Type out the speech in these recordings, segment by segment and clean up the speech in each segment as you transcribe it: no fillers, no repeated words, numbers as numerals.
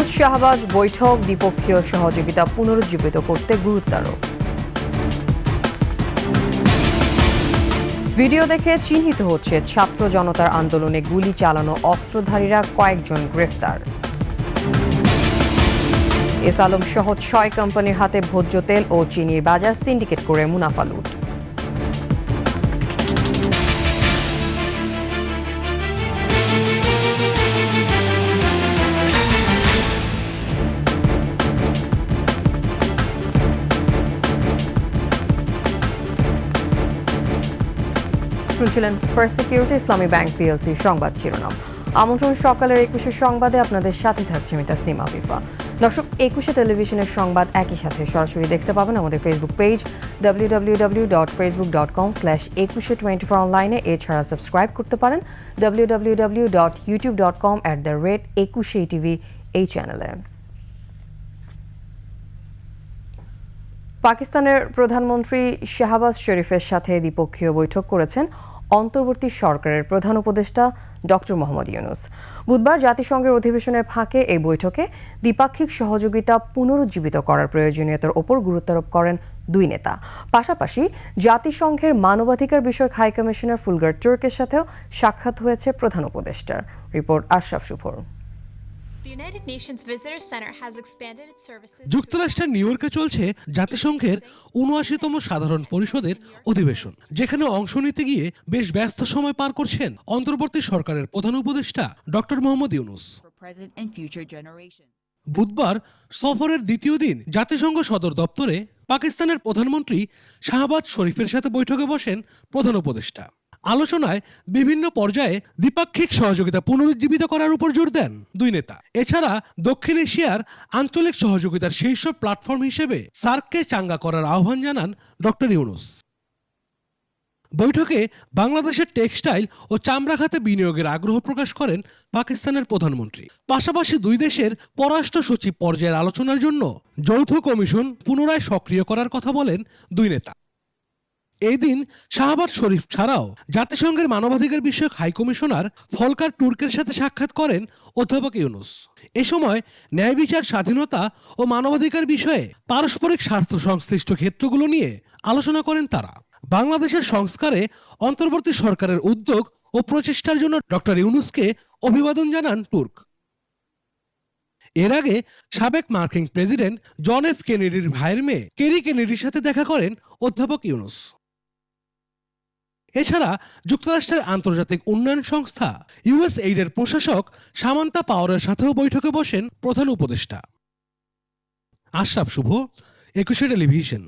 ইউনূস শাহবাজ বৈঠক দ্বিপক্ষীয় সহযোগিতা পুনরুজ্জীবিত করতে গুরুত্বারোপ। ভিডিও দেখে চিহ্নিত হচ্ছে ছাত্র জনতার আন্দোলনে গুলি চালানো অস্ত্রধারীরা, কয়েকজন গ্রেফতার। এস আলম সহ ৬ কোম্পানির হাতে ভোজ্য তেল ও চিনির বাজার সিন্ডিকেট করে মুনাফা লুট। শুনছিলেন ফার্স্ট সিকিউরিটি ইসলামী ব্যাংক পিএলসি সংবাদ শিরোনাম। আমন্ত্রণ সকালের ২১ সংবাদে আপনাদের সাথে থাকছে আমি তাসনিমা আফিফা। দর্শক, ২১ টেলিভিশনের সংবাদ একই সাথে সরাসরি দেখতে পাবেন আমাদের ফেসবুক পেজ www.facebook.com/21 অনলাইনে। এছাড়া সাবস্ক্রাইব করতে পারেন www.youtube.com/21 এই চ্যানেলে। পাকিস্তানের প্রধানমন্ত্রী শাহবাজ শরীফের সাথে দ্বিপক্ষীয় বৈঠক করেছেন অন্তর্বর্তী সরকারের প্রধান উপদেষ্টা ডক্টর মোহাম্মদ ইউনূস। বুধবার জাতিসংঘের অধিবেশনের ফাঁকে এই বৈঠকে দ্বিপাক্ষিক সহযোগিতা পুনরুজ্জীবিত করার প্রয়োজনীয়তার ওপর গুরুত্বারোপ করেন দুই নেতা। পাশাপাশি জাতিসংঘের মানবাধিকার বিষয়ক হাই কমিশনার ফুলগার তুর্কের সাথেও সাক্ষাৎ হয়েছে প্রধান উপদেষ্টার। রিপোর্ট আশরাফ শুভর। যুক্তরাষ্ট্রের নিউ ইয়র্কে চলছে জাতিসংঘের ৭৯তম সাধারণ পরিষদের অধিবেশন, যেখানে অংশ নিতে গিয়ে বেশ ব্যস্ত সময় পার করছেন অন্তর্বর্তী সরকারের প্রধান উপদেষ্টা ডক্টর মোহাম্মদ ইউনূস। বুধবার সফরের দ্বিতীয় দিন জাতিসংঘ সদর দপ্তরে পাকিস্তানের প্রধানমন্ত্রী শাহবাজ শরীফের সাথে বৈঠকে বসেন প্রধান উপদেষ্টা। আলোচনায় বিভিন্ন পর্যায়ে দ্বিপাক্ষিক সহযোগিতা পুনরুজ্জীবিত করার উপর জোর দেন দুই নেতা। এছাড়া দক্ষিণ এশিয়ার আঞ্চলিক সহযোগিতার শীর্ষ প্ল্যাটফর্ম হিসেবে সার্ককে চাঙ্গা করার আহ্বান জানান ডক্টর ইউনূস। বৈঠকে বাংলাদেশের টেক্সটাইল ও চামড়া খাতে বিনিয়োগের আগ্রহ প্রকাশ করেন পাকিস্তানের প্রধানমন্ত্রী। পাশাপাশি দুই দেশের পররাষ্ট্র সচিব পর্যায়ের আলোচনার জন্য যৌথ কমিশন পুনরায় সক্রিয় করার কথা বলেন দুই নেতা। এই দিন শাহবাজ শরীফ ছাড়াও জাতিসংঘের মানবাধিকার বিষয়ক হাই কমিশনার ফলকার তুর্কের সাথে সাক্ষাৎ করেন অধ্যাপক ইউনূস। এ সময় ন্যায় বিচার, স্বাধীনতা ও মানবাধিকার বিষয়ে পারস্পরিক স্বার্থ সংশ্লিষ্ট ক্ষেত্রগুলো নিয়ে আলোচনা করেন তারা। বাংলাদেশের সংস্কারে অন্তর্বর্তী সরকারের উদ্যোগ ও প্রচেষ্টার জন্য ডক্টর ইউনূসকে অভিবাদন জানান তুর্ক। এর আগে সাবেক মার্কিন প্রেসিডেন্ট জন এফ কেনেডির ভাইয়ের মেয়ে কেরি কেনেডির সাথে দেখা করেন অধ্যাপক ইউনূস। এছাড়া যুক্তরাষ্ট্রের আন্তর্জাতিক উন্নয়ন সংস্থা ইউএসএইডের প্রশাসক সামান্তা পাওয়ারের সাথেও বৈঠকে বসেন প্রধান উপদেষ্টা। আশরাফ শুভ, ২১ টেলিভিশন।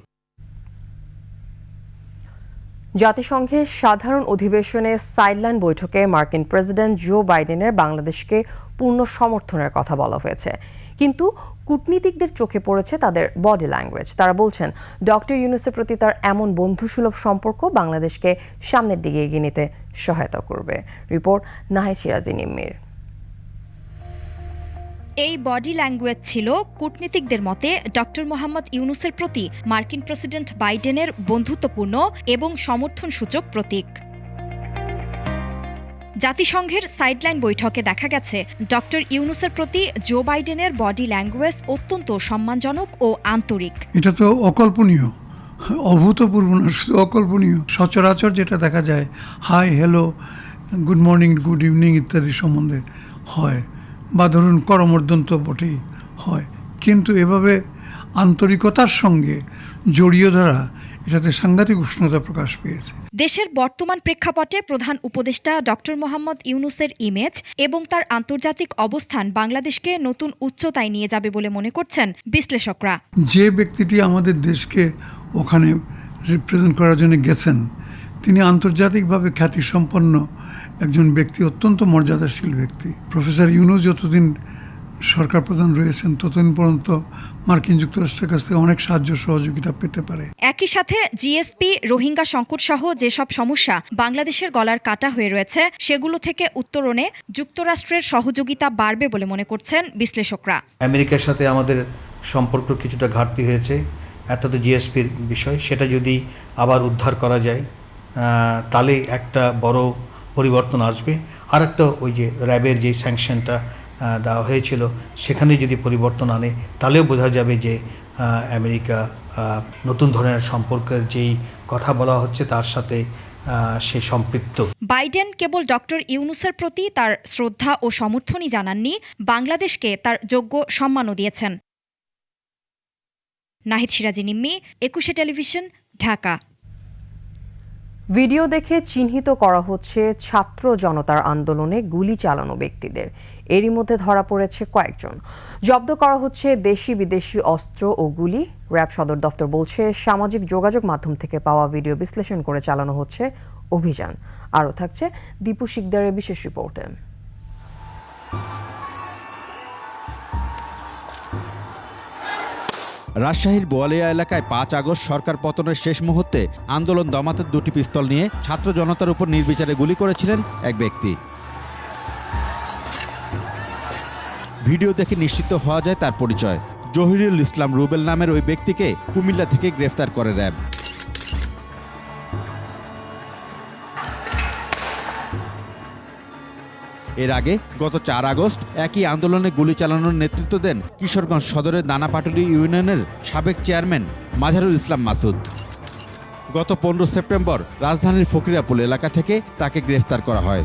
জাতিসংঘের সাধারণ অধিবেশনে সাইডলাইন বৈঠকে মার্কিন প্রেসিডেন্ট জো বাইডেনের বাংলাদেশকে পূর্ণ সমর্থনের কথা বলা হয়েছে, কিন্তু কূটনীতিকদের চোখে পড়েছে তাদের বডি ল্যাঙ্গুয়েজ। তারা বলছেন ডক্টর ইউনূসের প্রতি তার এমন বন্ধুসুলভ সম্পর্ক বাংলাদেশকে সামনের দিকে এগিয়ে নিতে সহায়তা করবে। রিপোর্ট নাহিদ সিরাজি নিম্মির। এই বডি ল্যাঙ্গুয়েজ ছিল কূটনীতিকদের মতে ডক্টর মোহাম্মদ ইউনূসের প্রতি মার্কিন প্রেসিডেন্ট বাইডেনের বন্ধুত্বপূর্ণ এবং সমর্থনসূচক প্রতীক। জাতিসংঘের সাইডলাইন বৈঠকে দেখা গেছে ডক্টর ইউনূসের প্রতি জো বাইডেনের বডি ল্যাঙ্গুয়েজ অত্যন্ত সম্মানজনক ও আন্তরিক। এটা তো অকল্পনীয়, অভূতপূর্ব না, শুধু অকল্পনীয়। সচরাচর যেটা দেখা যায় hi, hello, good morning, good evening ইত্যাদি সম্বন্ধে হয়, বা ধরুন করমর্দন তো বটেই হয়, কিন্তু এভাবে আন্তরিকতার সঙ্গে জড়িয়ে ধরা, এটাতে সাংঘাতিক উষ্ণতা প্রকাশ পেয়েছে। দেশের বর্তমান প্রেক্ষাপটে প্রধান উপদেষ্টা ডক্টর মোহাম্মদ ইউনূসের ইমেজ এবং তার আন্তর্জাতিক অবস্থান বাংলাদেশকে নতুন উচ্চতায় নিয়ে যাবে বলে মনে করছেন বিশ্লেষকরা। যে ব্যক্তিটি আমাদের দেশকে ওখানে রিপ্রেজেন্ট করার জন্য গেছেন, তিনি আন্তর্জাতিকভাবে খ্যাতিসম্পন্ন একজন ব্যক্তি, অত্যন্ত মর্যাদাশীল ব্যক্তি। প্রফেসর ইউনূস যতদিন সরকার প্রধান রয়েছেন ততদিন পর্যন্ত মার্কিন যুক্তরাষ্ট্রের কাছ থেকে অনেক সাহায্য সহযোগিতা পেতে পারে। একই সাথে জিএসপি, রোহিঙ্গা সংকট সহ যেসব সমস্যা বাংলাদেশের গলার কাটা হয়ে রয়েছে সেগুলো থেকে উত্তরণে যুক্তরাষ্ট্রের সহযোগিতা বাড়বে বলে মনে করছেন বিশ্লেষকরা। আমেরিকার সাথে আমাদের সম্পর্ক কিছুটা ঘাটতি হয়েছে, একটা তো জিএসপির বিষয়, সেটা যদি আবার উদ্ধার করা যায় তাহলে একটা বড় পরিবর্তন আসবে। আর একটা ওই যে র্যাবের যে স্যাংশনটা দেওয়া হয়েছিল সেখানে যদি পরিবর্তন আনে তাহলেও বোঝা যাবে যে আমেরিকা নতুন ধরনের সম্পর্কের যেই কথা বলা হচ্ছে তার সাথে সে সম্পৃক্ত। বাইডেন কেবল ডক্টর ইউনূসের প্রতি তার শ্রদ্ধা ও সমর্থনই জানাননি, বাংলাদেশকে তার যোগ্য সম্মানও দিয়েছেন। নাহিদ সিরাজি নিম্মি, 21 টেলিভিশন, ঢাকা। ভিডিও দেখে চিহ্নিত করা হচ্ছে ছাত্র জনতার আন্দোলনে গুলি চালানো ব্যক্তিদের। এরই মধ্যে ধরা পড়েছে কয়েকজন। জব্দ করা হচ্ছে দেশি বিদেশি অস্ত্র ও গুলি। র্যাব সদর দফতর বলছে, সামাজিক যোগাযোগ মাধ্যম থেকে পাওয়া ভিডিও বিশ্লেষণ করে চালানো হচ্ছে অভিযান। আরও থাকছে দীপু শিকদারের বিশেষ রিপোর্টে। রাজশাহীর বোয়ালিয়া এলাকায় 5 আগস্ট সরকার পতনের শেষ মুহূর্তে আন্দোলন দমাতে 2টি পিস্তল নিয়ে ছাত্র জনতার উপর নির্বিচারে গুলি করেছিলেন এক ব্যক্তি। ভিডিও দেখে নিশ্চিত হওয়া যায় তার পরিচয়। জহিরুল ইসলাম রুবেল নামের ওই ব্যক্তিকে কুমিল্লা থেকে গ্রেফতার করে র্যাব। এর আগে গত 4 আগস্ট একই আন্দোলনে গুলি চালানোর নেতৃত্ব দেন কিশোরগঞ্জ সদরের দানাপাটুলি ইউনিয়নের সাবেক চেয়ারম্যান মাঝারুল ইসলাম মাসুদ। গত 15 সেপ্টেম্বর রাজধানীর ফকিরাপুল এলাকা থেকে তাকে গ্রেফতার করা হয়।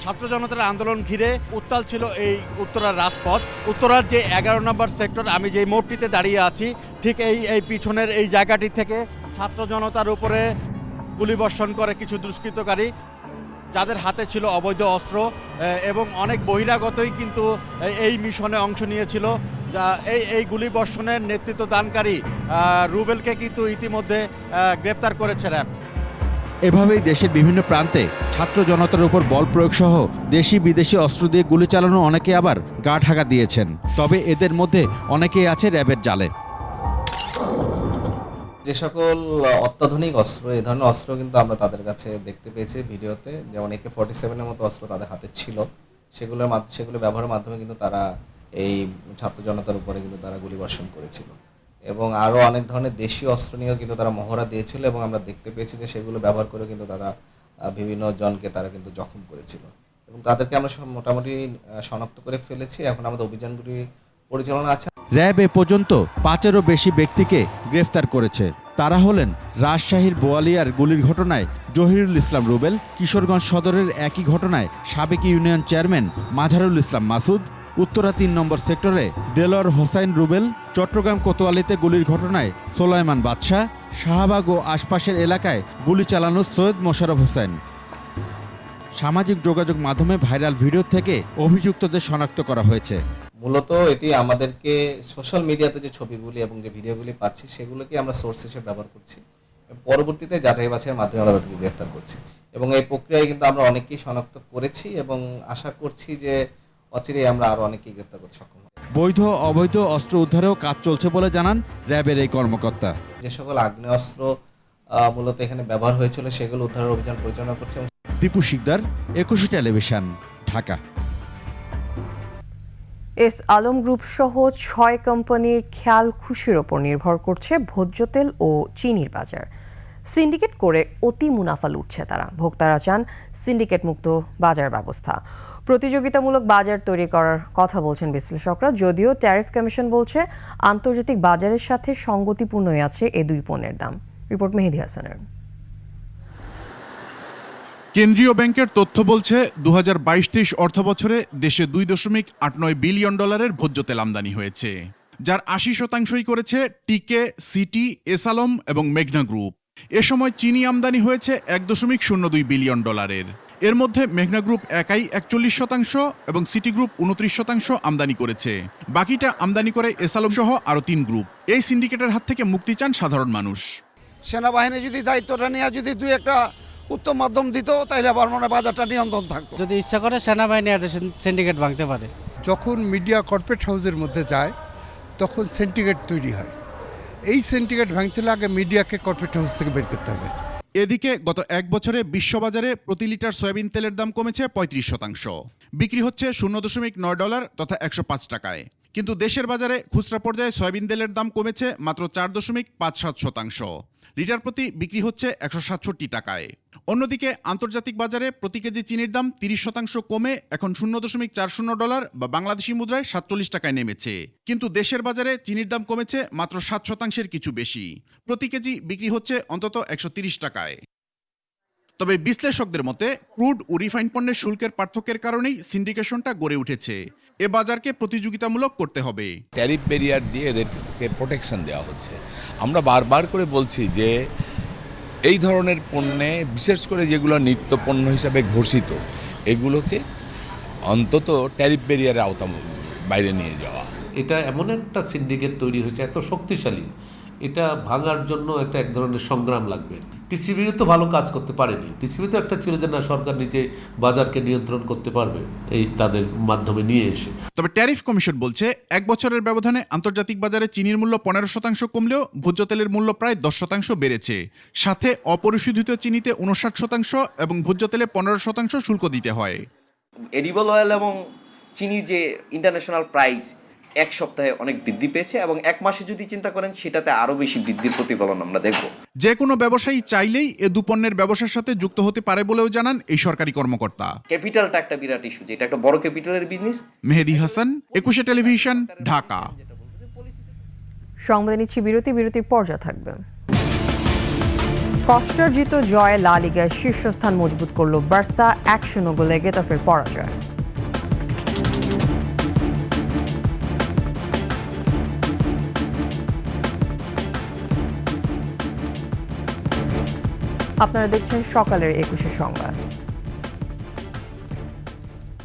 ছাত্র জনতার আন্দোলন ঘিরে উত্তাল ছিল এই উত্তরার রাজপথ। উত্তরার যে 11 নম্বর সেক্টর, আমি যে মোড়টিতে দাঁড়িয়ে আছি, ঠিক এই পিছনের এই জায়গাটি থেকে ছাত্র জনতার উপরে গুলিবর্ষণ করে কিছু দুষ্কৃতকারী, যাদের হাতে ছিল অবৈধ অস্ত্র এবং অনেক বহিরাগতই কিন্তু এই মিশনে অংশ নিয়েছিল। যা এই গুলিবর্ষণের নেতৃত্ব দানকারী রুবেলকে কিন্তু ইতিমধ্যে গ্রেফতার করেছে র্যাব। এভাবেই দেশের বিভিন্ন প্রান্তে ছাত্র জনতার উপর বল প্রয়োগ সহ দেশি বিদেশি অস্ত্র দিয়ে গুলি চালানো অনেকে আবার গা ঢাকা দিয়েছেন। তবে এদের মধ্যে অনেকেই আছে র্যাবের জালে। যে সকল অত্যাধুনিক অস্ত্র, এই ধরনের অস্ত্র কিন্তু আমরা তাদের কাছে দেখতে পেয়েছি ভিডিওতে, যেমন AK-47 মতো অস্ত্র তাদের হাতে ছিল। সেগুলো ব্যবহারের মাধ্যমে কিন্তু তারা এই ছাত্র জনতার উপরে কিন্তু তারা গুলিবর্ষণ করেছিল এবং আরও অনেক ধরনের দেশীয় অস্ত্র নিয়েও কিন্তু তারা মহড়া দিয়েছিল এবং আমরা দেখতে পেয়েছি যে সেগুলো ব্যবহার করে কিন্তু তারা বিভিন্ন জনকে তারা কিন্তু জখম করেছিল এবং তাদেরকে আমরা মোটামুটি শনাক্ত করে ফেলেছি। এখন আমাদের অভিযানগুলি পরিচালনা আছে। র্যাব এ পর্যন্ত 5-এরও বেশি ব্যক্তিকে গ্রেফতার করেছে। তারা হলেন রাজশাহীর বোয়ালিয়ার গুলির ঘটনায় জহিরুল ইসলাম রুবেল, কিশোরগঞ্জ সদরের একই ঘটনায় সাবেক ইউনিয়ন চেয়ারম্যান মাঝারুল ইসলাম মাসুদ, উত্তরা 3 নম্বর সেক্টরে দেলোয়ার হোসাইন রুবেল, চট্টগ্রাম কোতোয়ালিতে গুলির ঘটনায় সোলাইমান বাদশাহ, শাহবাগ ও আশপাশের এলাকায় গুলি চালানো সৈয়দ মোশাররফ হোসেন। সামাজিক যোগাযোগ মাধ্যমে ভাইরাল ভিডিও থেকে অভিযুক্তদের শনাক্ত করা হয়েছে। মূলত এটি আমাদেরকে সোশ্যাল মিডিয়াতে যে ছবিগুলি এবং যে ভিডিওগুলি পাচ্ছি সেগুলোকে আমরা সোর্স হিসেবে ব্যবহার করছি। পরবর্তীতে যাচাই বাছাইয়ের মাধ্যমে আমরা তাদেরকে গ্রেফতার করছি এবং এই প্রক্রিয়ায় কিন্তু আমরা অনেকেই শনাক্ত করেছি এবং আশা করছি যে অচিরেই আমরা আরও অনেকেই গ্রেফতার করতে সক্ষম হব। বৈধ অবৈধ অস্ত্র উদ্ধারেও কাজ চলছে বলে জানান র্যাবের এই কর্মকর্তা। যে সকল আগ্নেয়াস্ত্র মূলত এখানে ব্যবহার হয়েছিল সেগুলো উদ্ধারের অভিযান পরিচালনা করছে। Dipu Sikdar, 21 television, Dhaka. S Alam group সহ 6 কোম্পানির খেয়াল খুশির ওপর নির্ভর করছে ভোজ্য তেল ও চিনির বাজার। সিন্ডিকেট করে অতি মুনাফা লুটছে তারা। ভোক্তারা চান সিন্ডিকেট মুক্ত বাজার ব্যবস্থা। প্রতিযোগিতামূলক বাজার তৈরি করার কথা বলছেন বিশ্লেষকরা, যদিও ট্যারিফ কমিশন বলছে আন্তর্জাতিক বাজারের সাথে সঙ্গতিপূর্ণই আছে এ দুই পণ্যের দাম। রিপোর্ট মেহেদী হাসানের। কেন্দ্রীয় ব্যাংকের তথ্য বলছে 2022-23 অর্থবছরে দেশে $2.89 বিলিয়ন ভোজ্য তেল আমদানি হয়েছে, যার 80% করেছে টিকে, সিটি, এস আলম এবং মেঘনা গ্রুপ। এ সময় চিনি আমদানি হয়েছে $1.02 বিলিয়ন। এর মধ্যে মেঘনা গ্রুপ একাই 41% এবং সিটি গ্রুপ 29% আমদানি করেছে। বাকিটা আমদানি করে এস আলম সহ আরও 3 গ্রুপ। এই সিন্ডিকেটের হাত থেকে মুক্তি চান সাধারণ মানুষ। সেনাবাহিনী যদি দায়িত্বটা নিয়ে যদি দুই একটা উত্তম মাধ্যম দিত তাহলে আবার মনে বাজারটা নিয়ন্ত্রণ থাকতো। যদি ইচ্ছা করে সেনাবাহিনী সিন্ডিকেট ভাঙতে পারে। যখন মিডিয়া কর্পোরেট হাউসের মধ্যে যায় তখন সিন্ডিকেট তৈরি হয়। এই সিন্ডিকেট ভাঙতে হলে আগে মিডিয়াকে কর্পোরেট হাউস থেকে বের করতে হবে। এদিকে গত 1 বছরে বিশ্ববাজারে প্রতি লিটার সয়াবিন তেলের দাম কমেছে 35%। বিক্রি হচ্ছে $0.9 তথা 105 টাকায়। কিন্তু দেশের বাজারে খুচরা পর্যায়ে সয়াবিন তেলের দাম কমেছে মাত্র 4.57%। লিটার প্রতি বিক্রি হচ্ছে 167 টাকায়। অন্যদিকে আন্তর্জাতিক বাজারে প্রতি কেজি চিনির দাম 30% কমে এখন $0.40 বা বাংলাদেশি মুদ্রায় 47 টাকায় নেমেছে। কিন্তু দেশের বাজারে চিনির দাম কমেছে মাত্র 7% কিছু বেশি। প্রতি কেজি বিক্রি হচ্ছে অন্তত 130 টাকায়। তবে বিশ্লেষকদের মতে ক্রুড ও রিফাইন পণ্যের শুল্কের পার্থক্যের কারণেই সিন্ডিকেশনটা গড়ে উঠেছে। এ বাজারকে প্রতিযোগিতামূলক করতে হবে। ট্যারিফ ব্যারিয়ার দিয়ে এদেরকে প্রোটেকশন দেওয়া হচ্ছে। আমরা বারবার করে বলছি যে এই ধরনের পণ্যে, বিশেষ করে যেগুলো নিত্য পণ্য হিসাবে ঘোষিত, এগুলোকে অন্তত ট্যারিফ ব্যারিয়ারের আওতা বাইরে নিয়ে যাওয়া। এটা এমন একটা সিন্ডিকেট তৈরি হয়েছে, এত শক্তিশালী, এটা ভাঙার জন্য এক ধরনের সংগ্রাম লাগবে। টিসিবিও তো ভালো কাজ করতে পারেনি। টিসিবি তো একটা ছিল যে না, সরকার নিজে বাজারকে নিয়ন্ত্রণ করতে পারবে এই তাদের মাধ্যমে নিয়ে এসে। তবে ট্যারিফ কমিশন বলছে 1 বছরের ব্যবধানে আন্তর্জাতিক বাজারে চিনির মূল্য 15% কমলেও ভোজ্য তেলের মূল্য প্রায় 10% বেড়েছে। সাথে অপরিশোধিত চিনিতে 59% এবং ভোজ্য তেলে 15% শুল্ক দিতে হয়। এডিবল অয়েল এবং চিনির যে ইন্টারন্যাশনাল প্রাইস 1 সপ্তাহে অনেক বৃদ্ধি পেয়েছে এবং 1 মাসে যদি চিন্তা করেন সেটাতে আরও বেশি বৃদ্ধির প্রতিফলন আমরা দেখব। যে কোনো ব্যবসায়ী চাইলেই এ দুপণ্যের ব্যবসার সাথে যুক্ত হতে পারে বলেও জানান এই সরকারি কর্মকর্তা। ক্যাপিটালটা একটা বিরাট ইস্যু, যেটা একটা বড় ক্যাপিটালের বিজনেস। মেহেদী হাসান, 21 টেলিভিশন, ঢাকা। সংবাদে নিচ্ছি বিরতির পর্যা থাকবে। কষ্টার্জিত জয়ে লা লিগায় শীর্ষস্থান মজবুত করল বার্সা, 1-0 গোলে গেতাফের পরাজয়। আপনারা দেখছেন সকালের 21 সংবাদ।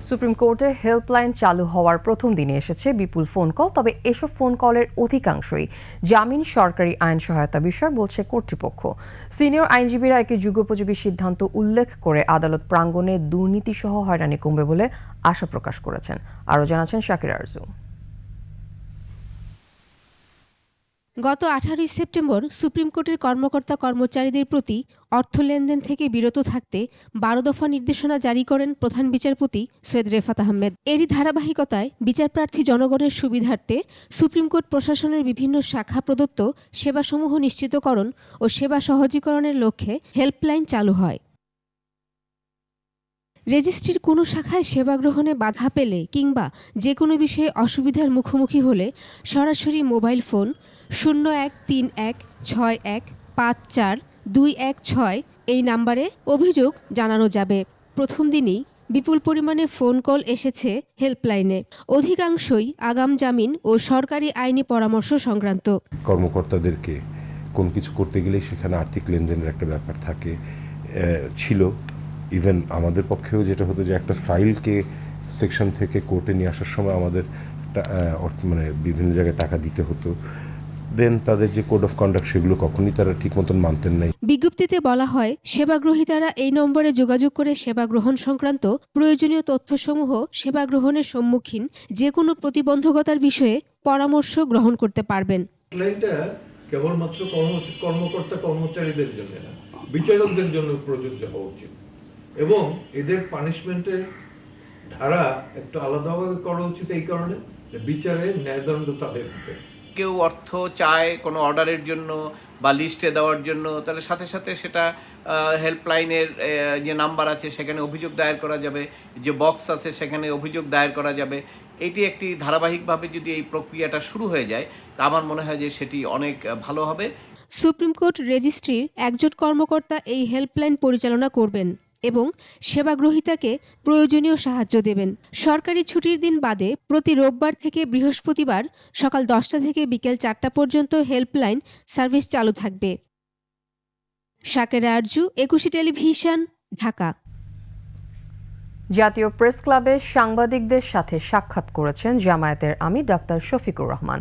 সুপ্রিম কোর্টে হেল্পলাইন চালু হওয়ার প্রথম দিনে এসেছে বিপুল ফোন কল। তবে এসব ফোন কলের অধিকাংশই জামিন সরকারি আইন সহায়তা বিষয় বলছে কর্তৃপক্ষ। সিনিয়র আইনজীবীরা একে যুগোপযোগী সিদ্ধান্ত উল্লেখ করে আদালত প্রাঙ্গণে দুর্নীতিসহ হয়রানি কমবে বলে আশা প্রকাশ করেছেন। আরও জানাচ্ছেন শাকির আরজু। গত 18 সেপ্টেম্বর সুপ্রিম কোর্টের কর্মকর্তা কর্মচারীদের প্রতি অর্থ লেনদেন থেকে বিরত থাকতে 12 দফা নির্দেশনা জারি করেন প্রধান বিচারপতি সৈয়দ রেফাত আহমেদ। এরই ধারাবাহিকতায় বিচারপ্রার্থী জনগণের সুবিধার্থে সুপ্রিম কোর্ট প্রশাসনের বিভিন্ন শাখা প্রদত্ত সেবাসমূহ নিশ্চিতকরণ ও সেবা সহজীকরণের লক্ষ্যে হেল্পলাইন চালু হয়। রেজিস্ট্রির কোনো শাখায় সেবা গ্রহণে বাধা পেলে কিংবা যে কোনো বিষয়ে অসুবিধার মুখোমুখি হলে সরাসরি মোবাইল ফোন 013161542116 এই নাম্বারে অভিযোগ জানানো যাবে। প্রথম দিনই বিপুল পরিমাণে ফোন কল এসেছে হেল্পলাইনে। অধিকাংশই আগাম জামিন ও সরকারি আইনি পরামর্শ সংক্রান্ত। কর্মকর্তাদেরকে কোনো কিছু করতে গেলেই সেখানে আর্থিক লেনদেনের একটা ব্যাপার থাকে, ছিল। ইভেন আমাদের পক্ষেও যেটা হতো যে একটা ফাইলকে সেকশন থেকে কোর্টে নিয়ে আসার সময় আমাদের বিভিন্ন জায়গায় টাকা দিতে হতো। দেন তাদের যে কোড অফ কন্ডাক্ট সেগুলো কখনই তারা ঠিক মতন মানতেন নাই। বিজ্ঞপ্তিতে বলা হয়, সেবাগ্রহীতারা এই নম্বরে যোগাযোগ করে সেবা গ্রহণ সংক্রান্ত প্রয়োজনীয় তথ্যসমূহ সেবা গ্রহণের সম্মুখীন যে কোনো প্রতিবন্ধকতার বিষয়ে পরামর্শ গ্রহণ করতে পারবেন। হেল্পলাইনটা কেবলমাত্র কর্মকর্তা কর্মচারীদের জন্য না, বিচারকদের জন্য প্রযোজ্য হওয়া উচিত এবং এদের পানিশমেন্টের ধারা একটু আলাদাভাবে করা উচিত, এই কারণে যে বিচারে ন্যায়দণ্ড তাদের হাতে। কেউ অর্থ চায় কোনো অর্ডারের জন্য বা লিস্টে দেওয়ার জন্য, তাহলে সাথে সাথে সেটা হেল্পলাইনের যে নাম্বার আছে সেখানে অভিযোগ দায়ের করা যাবে, যে বক্স আছে সেখানে অভিযোগ দায়ের করা যাবে। এটি একটি ধারাবাহিকভাবে যদি এই প্রক্রিয়াটা শুরু হয়ে যায় তা আমার মনে হয় যে সেটি অনেক ভালো হবে। সুপ্রিম কোর্ট রেজিস্ট্রির একজন কর্মকর্তা এই হেল্পলাইন পরিচালনা করবেন এবং সেবাগ্রহীতাকে প্রয়োজনীয় সাহায্য দেবেন। সরকারি ছুটির দিন বাদে প্রতি রোববার থেকে বৃহস্পতিবার সকাল 10টা থেকে বিকেল 4টা পর্যন্ত হেল্পলাইন সার্ভিস চালু থাকবে। শাকির আরজু, 21 টেলিভিশন, ঢাকা। জাতীয় প্রেস ক্লাবে সাংবাদিকদের সাথে সাক্ষাৎ করেছেন জামায়াতের আমির ডাক্তার শফিকুর রহমান।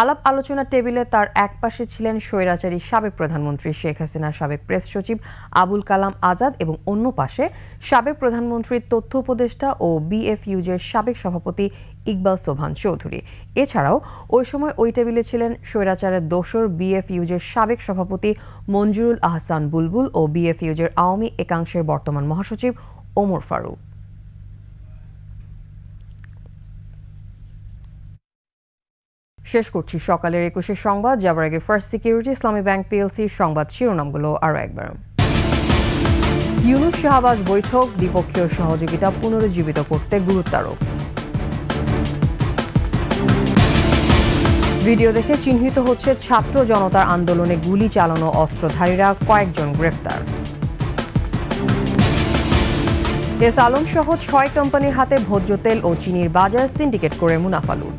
আলাপ আলোচনা টেবিলে তার একপাশে ছিলেন স্বৈরাচারী সাবেক প্রধানমন্ত্রী শেখ হাসিনার সাবেক প্রেস সচিব আবুল কালাম আজাদ এবং অন্য পাশে সাবেক প্রধানমন্ত্রীর তথ্য উপদেষ্টা ও বিএফইউজের সাবেক সভাপতি ইকবাল সোবহান চৌধুরী। এছাড়াও ওই সময় ওই টেবিলে ছিলেন স্বৈরাচারের দোসর বিএফইউজের সাবেক সভাপতি মঞ্জুরুল আহসান বুলবুল ও বিএফইউজের আওয়ামী একাংশের বর্তমান মহাসচিব ওমর ফারুক। শেষ করছি সকালের 21 সংবাদ। যাবার আগে ফার্স্ট সিকিউরিটি ইসলামী ব্যাংক পিএলসির সংবাদ শিরোনামগুলো আরও একবার। ইউনূস শাহবাজ বৈঠক, দ্বিপক্ষীয় সহযোগিতা পুনরুজ্জীবিত করতে গুরুত্বারোপ। ভিডিও দেখে চিহ্নিত হচ্ছে ছাত্র জনতার আন্দোলনে গুলি চালানো অস্ত্রধারীরা, কয়েকজন গ্রেফতার। এস আলম সহ 6 কোম্পানির হাতে ভোজ্য তেল ও চিনির বাজার, সিন্ডিকেট করে মুনাফা লুট।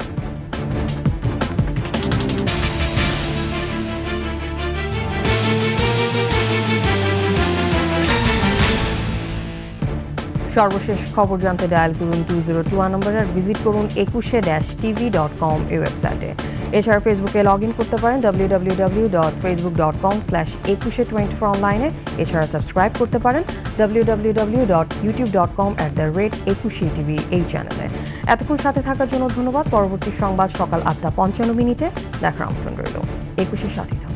সর্বশেষ খবর জানতে ডায়াল করুন 2021 নম্বরে আর ভিজিট করুন 21-tv.com এই ওয়েবসাইটে। এছাড়া ফেসবুকে লগ ইন করতে পারেন www.facebook.com/2124 অনলাইনে। এছাড়া সাবস্ক্রাইব করতে পারেন www.youtube.com/21tv এই চ্যানেলে। এতক্ষণ সাথে থাকার জন্য ধন্যবাদ। পরবর্তী সংবাদ সকাল 8:55 দেখার আমন্ত্রণ রইল। 21-এর সাথে থাকুন।